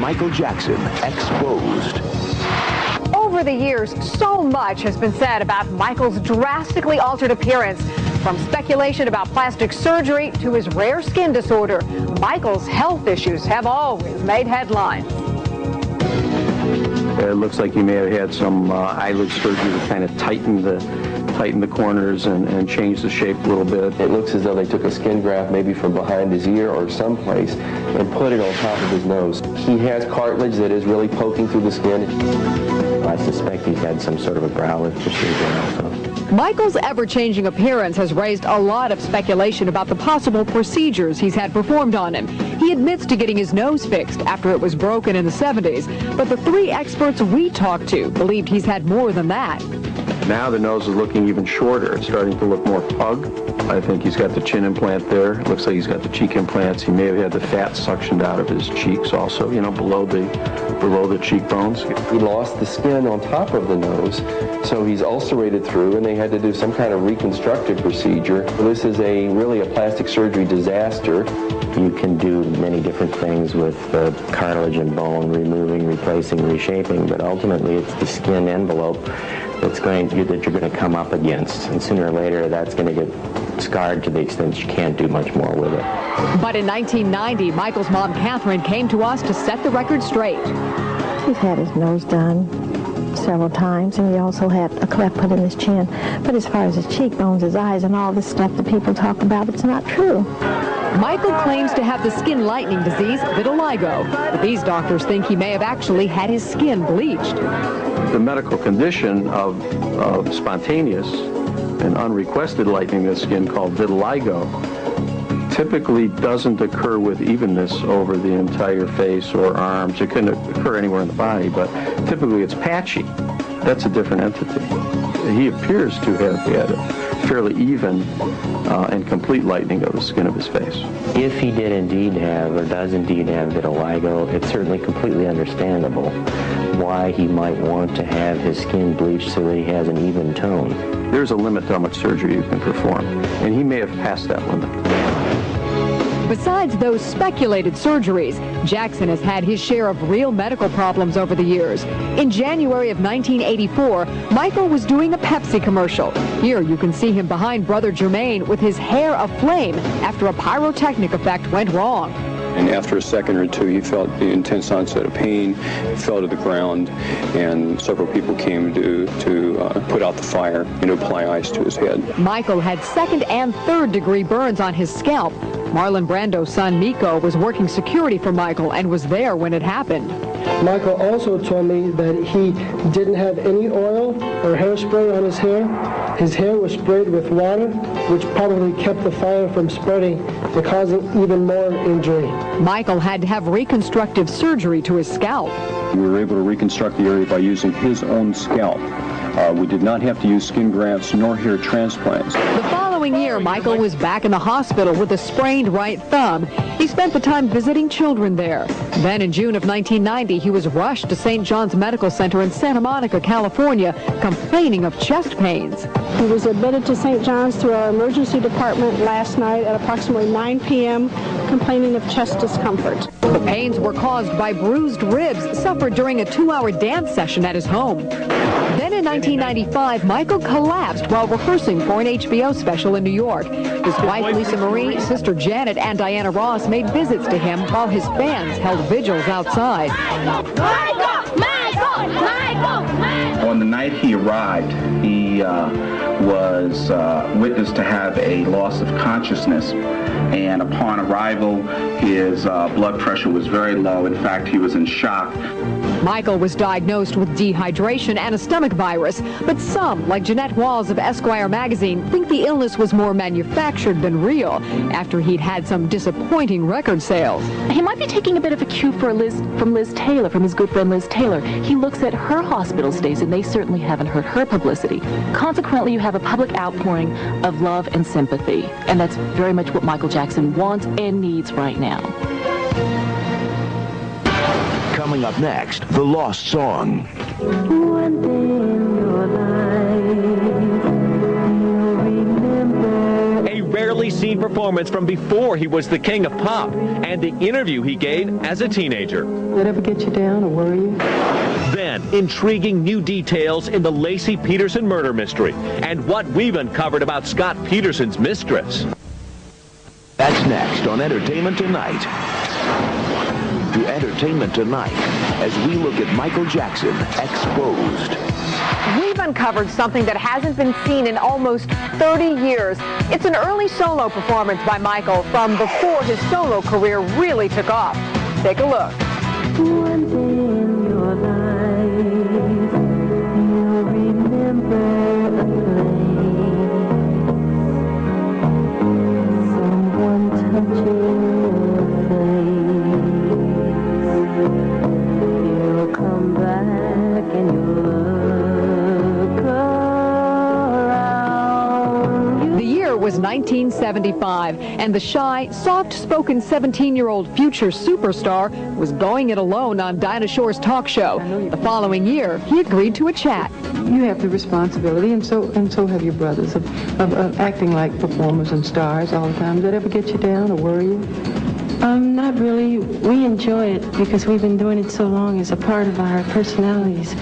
Michael Jackson Exposed. Over the years, so much has been said about Michael's drastically altered appearance. From speculation about plastic surgery to his rare skin disorder, Michael's health issues have always made headlines. It looks like he may have had some eyelid surgery to kind of tighten the corners and change the shape a little bit. It looks as though they took a skin graft maybe from behind his ear or someplace and put it on top of his nose. He has cartilage that is really poking through the skin. I suspect he's had some sort of a brow lift procedure also. Michael's ever-changing appearance has raised a lot of speculation about the possible procedures he's had performed on him. He admits to getting his nose fixed after it was broken in the 70s, but the 3 experts we talked to believed he's had more than that. Now the nose is looking even shorter. It's starting to look more pug. I think he's got the chin implant there. It looks like he's got the cheek implants. He may have had the fat suctioned out of his cheeks also, below the cheekbones. He lost the skin on top of the nose, so he's ulcerated through, and they had to do some kind of reconstructive procedure. This is really a plastic surgery disaster. You can do many different things with cartilage and bone, removing, replacing, reshaping, but ultimately it's the skin envelope that you're going to come up against, and sooner or later that's going to get scarred to the extent you can't do much more with it. But in 1990, Michael's mom, Catherine, came to us to set the record straight. He's had his nose done several times, and he also had a cleft put in his chin. But as far as his cheekbones, his eyes, and all this stuff that people talk about, it's not true. Michael claims to have the skin lightening disease, vitiligo, but these doctors think he may have actually had his skin bleached. The medical condition of spontaneous and unrequested lightening of the skin, called vitiligo, typically doesn't occur with evenness over the entire face or arms. It can occur anywhere in the body, but typically it's patchy. That's a different entity. He appears to have had a fairly even and complete lightening of the skin of his face. If he did indeed have, or does indeed have vitiligo, it's certainly completely understandable why he might want to have his skin bleached so that he has an even tone. There's a limit to how much surgery you can perform, and he may have passed that limit. Besides those speculated surgeries, Jackson has had his share of real medical problems over the years. In January of 1984, Michael was doing a Pepsi commercial. Here you can see him behind brother Jermaine with his hair aflame after a pyrotechnic effect went wrong. And after a second or two, he felt the intense onset of pain, fell to the ground, and several people came to put out the fire and apply ice to his head. Michael had 2nd and 3rd degree burns on his scalp. Marlon Brando's son, Miko, was working security for Michael and was there when it happened. Michael also told me that he didn't have any oil or hairspray on his hair. His hair was sprayed with water, which probably kept the fire from spreading and causing even more injury. Michael had to have reconstructive surgery to his scalp. We were able to reconstruct the area by using his own scalp. We did not have to use skin grafts nor hair transplants. The following year, Michael was back in the hospital with a sprained right thumb. He spent the time visiting children there. Then in June of 1990, he was rushed to St. John's Medical Center in Santa Monica, California, complaining of chest pains. He was admitted to St. John's through our emergency department last night at approximately 9 p.m., complaining of chest discomfort. The pains were caused by bruised ribs suffered during a 2-hour dance session at his home. Then in 1995, Michael collapsed while rehearsing for an HBO special in New York. His wife, Lisa Marie, sister Janet, and Diana Ross made visits to him while his fans held vigils outside. Michael! Michael! Michael! Michael! On the night he arrived, he was witnessed to have a loss of consciousness. And upon arrival, his blood pressure was very low. In fact, he was in shock. Michael was diagnosed with dehydration and a stomach virus, but some, like Jeanette Walls of Esquire magazine, think the illness was more manufactured than real after he'd had some disappointing record sales. He might be taking a bit of a cue from Liz Taylor, from his good friend Liz Taylor. He looks at her hospital stays, and they certainly haven't heard her publicity. Consequently, you have a public outpouring of love and sympathy, and that's very much what Michael Jackson wants and needs right now. Coming up next, The Lost Song. One day in your life, you'll remember. A rarely seen teen performance from before he was the king of pop and the interview he gave as a teenager. Did it ever get you down or worry you? Then, intriguing new details in the Laci Peterson murder mystery and what we've uncovered about Scott Peterson's mistress. That's next on Entertainment Tonight. To Entertainment Tonight, as we look at Michael Jackson exposed. We've uncovered something that hasn't been seen in almost 30 years. It's an early solo performance by Michael from before his solo career really took off. Take a look. One day in your life, you'll remember a place, someone touching your face. You'll come back and you'll look around. The year was 1975, and the shy, soft-spoken 17-year-old future superstar was going it alone on Dinah Shore's talk show. The following year, he agreed to a chat. You have the responsibility, and so have your brothers, of acting like performers and stars all the time. Did that ever get you down or worry you? Not really. We enjoy it because we've been doing it so long as a part of our personalities.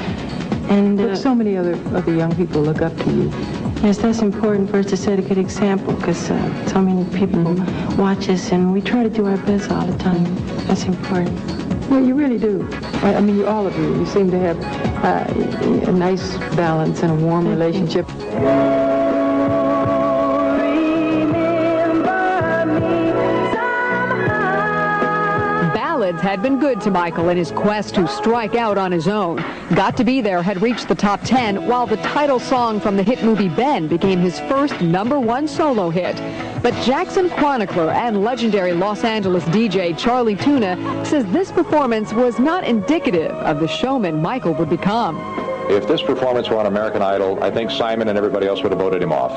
And But so many other young people look up to you. Yes, that's important for us to set a good example because so many people watch us, and we try to do our best all the time. That's important. Well, you really do. I mean, all of you. You seem to have a nice balance and a warm relationship. Ballads had been good to Michael in his quest to strike out on his own. Got to Be There had reached the top 10, while the title song from the hit movie Ben became his first #1 solo hit. But Jackson chronicler and legendary Los Angeles DJ Charlie Tuna says this performance was not indicative of the showman Michael would become. If this performance were on American Idol, I think Simon and everybody else would have voted him off.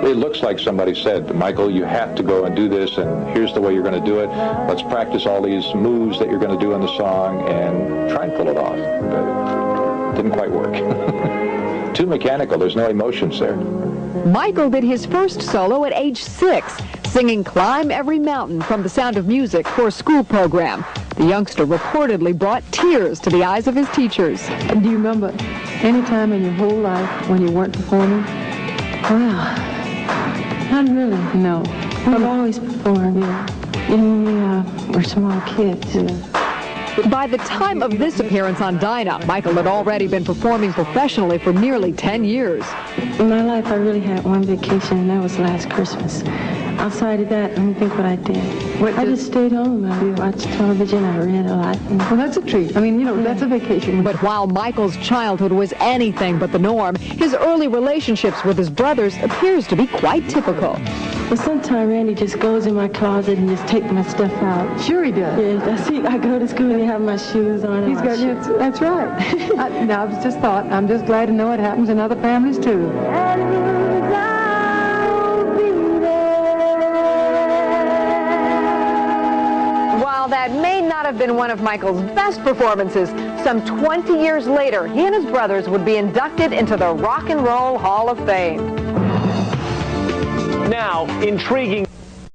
It looks like somebody said, Michael, you have to go and do this, and here's the way you're going to do it. Let's practice all these moves that you're going to do in the song and try and pull it off. But it didn't quite work. Too mechanical. There's no emotions there. Michael did his first solo at age 6, singing Climb Every Mountain from The Sound of Music for a school program. The youngster reportedly brought tears to the eyes of his teachers. Do you remember any time in your whole life when you weren't performing? Well, not really, no. We've always performed, even when we were small kids. By the time of this appearance on Dinah, Michael had already been performing professionally for nearly 10 years. In my life, I really had one vacation, and that was last Christmas. Outside of that, let me think what I did. I just stayed home. I watched television. I read a lot. Well, that's a treat. I mean, you know, that's a vacation. But while Michael's childhood was anything but the norm, his early relationships with his brothers appears to be quite typical. Well, sometimes Randy just goes in my closet and just takes my stuff out. Sure he does. Yeah, I go to school and have my shoes on. He's got shoes. That's right. Now, I've just thought, I'm just glad to know it happens in other families, too. While that may not have been one of Michael's best performances, some 20 years later, he and his brothers would be inducted into the Rock and Roll Hall of Fame. Now, intriguing